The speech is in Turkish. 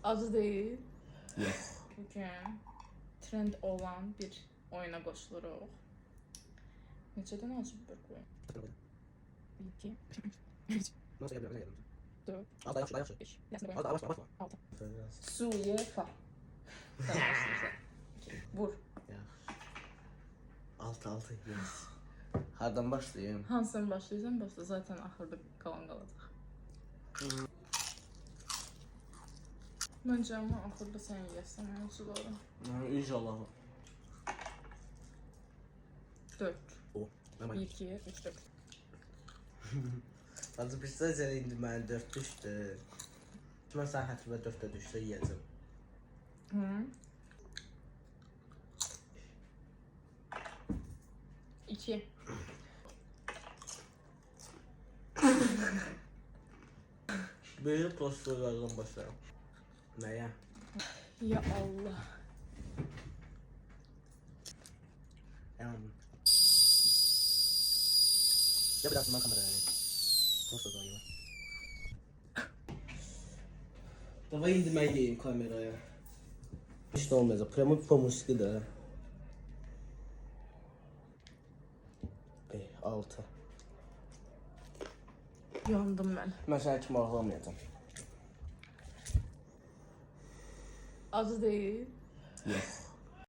Adı değil. Yox. Bugün trend olan bir oyuna qoşuluruq. Neçədən acı biber qoyun? 2, 3, Nasıl yapıyor? 4, Az daha yaxşı. 5, biraz da Az daha qoyun. başla. 6. Suyefa. Vur. Altı. Yes. Hardan başlayayım? Hansını başlayırsan başla. Zaten axırda qalan qalacaq. Məncə amma axırda sən yeyəsən mövzuları. İnşallah. 4. O. 1, 2, 3, 4. Azı bir söz indi mən 4 düşdü. Mən sən hətimə 4 də düşsə yeyəcəm. Hı. 2. Böyle postlardan başlayalım. Nəyə? Ya Allah. Ya biraz ben kameraya alayım. Nasıl dayı? Davay indi mən yeyim kameraya. Hiç de olmayacak. Premo pomuski de. 6. Yandım mən. Mən səni kimi ağlamayacağım. Adı değil. Yox.